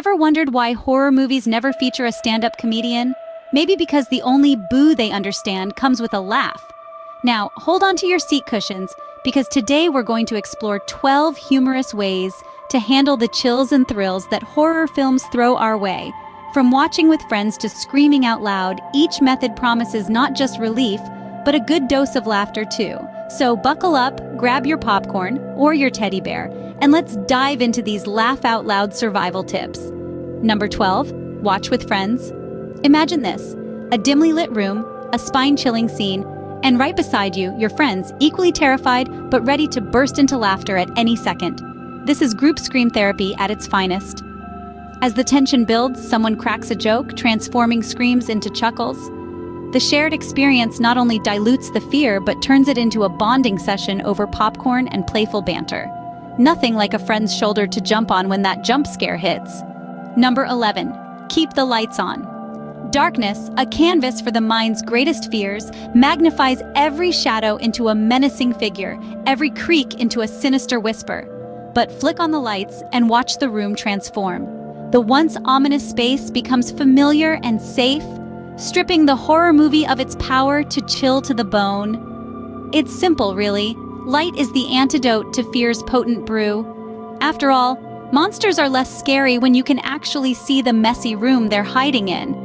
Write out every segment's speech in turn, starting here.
Ever wondered why horror movies never feature a stand-up comedian? Maybe because the only boo they understand comes with a laugh. Now, hold on to your seat cushions, because today we're going to explore 12 humorous ways to handle the chills and thrills that horror films throw our way. From watching with friends to screaming out loud, each method promises not just relief, but a good dose of laughter too. So buckle up, grab your popcorn or your teddy bear, and let's dive into these laugh-out-loud survival tips. Number 12, watch with friends. Imagine this: a dimly lit room, a spine-chilling scene, and right beside you, your friends, equally terrified but ready to burst into laughter at any second. This is group scream therapy at its finest. As the tension builds, someone cracks a joke, transforming screams into chuckles. The shared experience not only dilutes the fear, but turns it into a bonding session over popcorn and playful banter. Nothing like a friend's shoulder to jump on when that jump scare hits. Number 11, keep the lights on. Darkness, a canvas for the mind's greatest fears, magnifies every shadow into a menacing figure, every creak into a sinister whisper. But flick on the lights and watch the room transform. The once ominous space becomes familiar and safe, stripping the horror movie of its power to chill to the bone. It's simple, really. Light is the antidote to fear's potent brew. After all, monsters are less scary when you can actually see the messy room they're hiding in.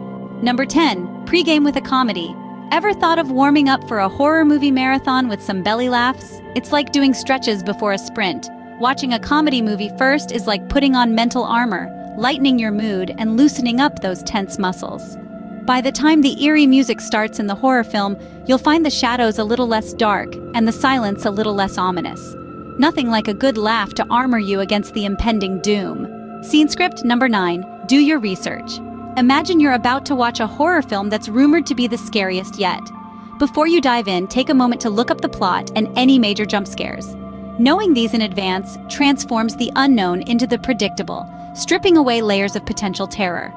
Number 10, pregame with a comedy. Ever thought of warming up for a horror movie marathon with some belly laughs? It's like doing stretches before a sprint. Watching a comedy movie first is like putting on mental armor, lightening your mood and loosening up those tense muscles. By the time the eerie music starts in the horror film, you'll find the shadows a little less dark and the silence a little less ominous. Nothing like a good laugh to armor you against the impending doom. Scene script number 9, do your research. Imagine you're about to watch a horror film that's rumored to be the scariest yet. Before you dive in, take a moment to look up the plot and any major jump scares. Knowing these in advance transforms the unknown into the predictable, stripping away layers of potential terror.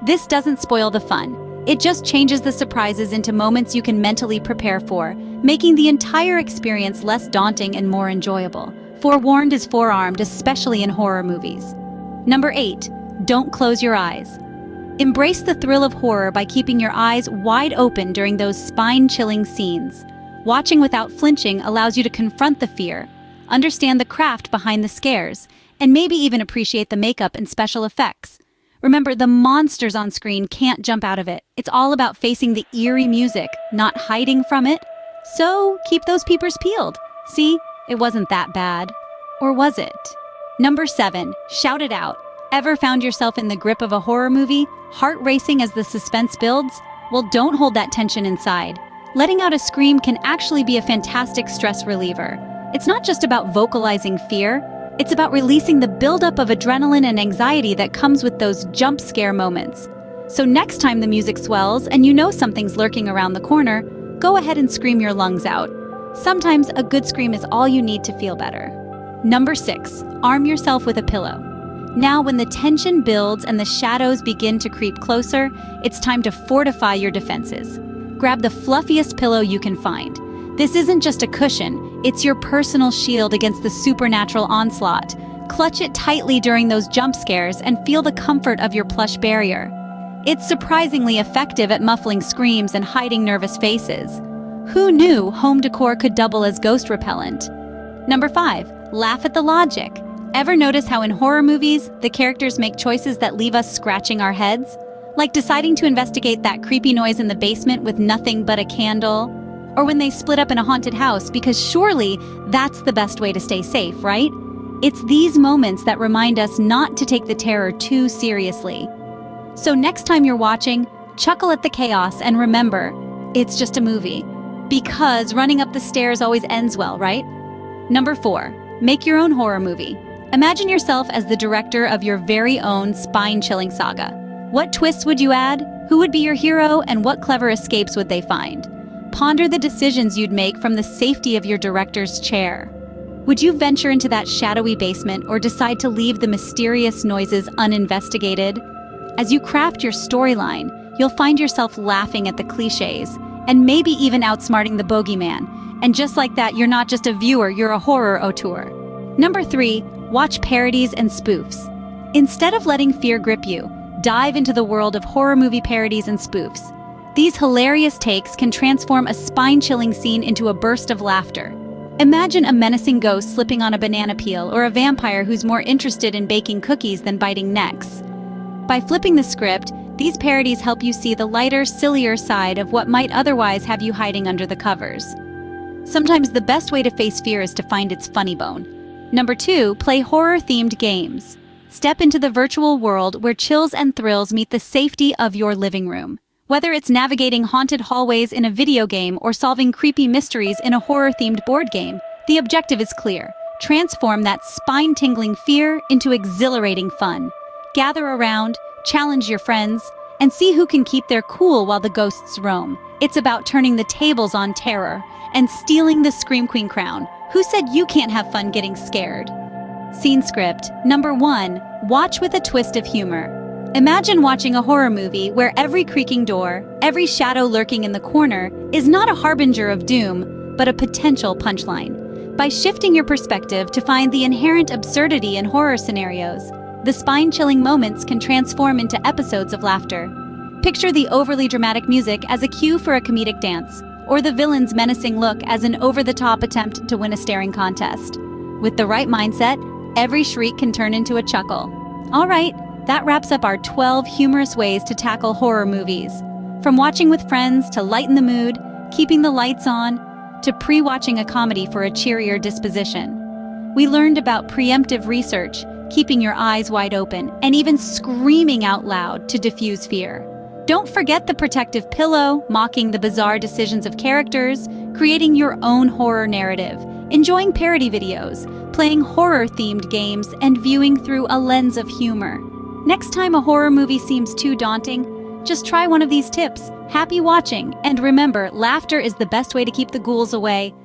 This doesn't spoil the fun. It just changes the surprises into moments you can mentally prepare for, making the entire experience less daunting and more enjoyable. Forewarned is forearmed, especially in horror movies. Number 8, don't close your eyes. Embrace the thrill of horror by keeping your eyes wide open during those spine-chilling scenes. Watching without flinching allows you to confront the fear, understand the craft behind the scares, and maybe even appreciate the makeup and special effects. Remember, the monsters on screen can't jump out of it. It's all about facing the eerie music, not hiding from it. So keep those peepers peeled. See, it wasn't that bad. Or was it? Number 7, shout it out. Ever found yourself in the grip of a horror movie, heart racing as the suspense builds? Well, don't hold that tension inside. Letting out a scream can actually be a fantastic stress reliever. It's not just about vocalizing fear. It's about releasing the buildup of adrenaline and anxiety that comes with those jump scare moments. So next time the music swells and you know something's lurking around the corner, go ahead and scream your lungs out. Sometimes a good scream is all you need to feel better. Number 6, arm yourself with a pillow. Now, when the tension builds and the shadows begin to creep closer, it's time to fortify your defenses. Grab the fluffiest pillow you can find. This isn't just a cushion, it's your personal shield against the supernatural onslaught. Clutch it tightly during those jump scares and feel the comfort of your plush barrier. It's surprisingly effective at muffling screams and hiding nervous faces. Who knew home decor could double as ghost repellent? Number 5, laugh at the logic. Ever notice how in horror movies, the characters make choices that leave us scratching our heads? Like deciding to investigate that creepy noise in the basement with nothing but a candle? Or when they split up in a haunted house, because surely that's the best way to stay safe, right? It's these moments that remind us not to take the terror too seriously. So next time you're watching, chuckle at the chaos and remember, it's just a movie. Because running up the stairs always ends well, right? Number 4, make your own horror movie. Imagine yourself as the director of your very own spine-chilling saga. What twists would you add? Who would be your hero, and what clever escapes would they find? Ponder the decisions you'd make from the safety of your director's chair. Would you venture into that shadowy basement or decide to leave the mysterious noises uninvestigated? As you craft your storyline, you'll find yourself laughing at the cliches and maybe even outsmarting the bogeyman. And just like that, you're not just a viewer, you're a horror auteur. Number 3, watch parodies and spoofs. Instead of letting fear grip you, dive into the world of horror movie parodies and spoofs. These hilarious takes can transform a spine-chilling scene into a burst of laughter. Imagine a menacing ghost slipping on a banana peel or a vampire who's more interested in baking cookies than biting necks. By flipping the script, these parodies help you see the lighter, sillier side of what might otherwise have you hiding under the covers. Sometimes the best way to face fear is to find its funny bone. Number 2, play horror-themed games. Step into the virtual world where chills and thrills meet the safety of your living room. Whether it's navigating haunted hallways in a video game or solving creepy mysteries in a horror-themed board game, the objective is clear. Transform that spine-tingling fear into exhilarating fun. Gather around, challenge your friends, and see who can keep their cool while the ghosts roam. It's about turning the tables on terror and stealing the Scream Queen crown. Who said you can't have fun getting scared? Scene script. Number 1, watch with a twist of humor. Imagine watching a horror movie where every creaking door, every shadow lurking in the corner, is not a harbinger of doom, but a potential punchline. By shifting your perspective to find the inherent absurdity in horror scenarios, the spine-chilling moments can transform into episodes of laughter. Picture the overly dramatic music as a cue for a comedic dance, or the villain's menacing look as an over-the-top attempt to win a staring contest. With the right mindset, every shriek can turn into a chuckle. All right, that wraps up our 12 humorous ways to tackle horror movies. From watching with friends to lighten the mood, keeping the lights on, to pre-watching a comedy for a cheerier disposition. We learned about preemptive research, keeping your eyes wide open, and even screaming out loud to diffuse fear. Don't forget the protective pillow, mocking the bizarre decisions of characters, creating your own horror narrative, enjoying parody videos, playing horror-themed games, and viewing through a lens of humor. Next time a horror movie seems too daunting, just try one of these tips. Happy watching, and remember, laughter is the best way to keep the ghouls away.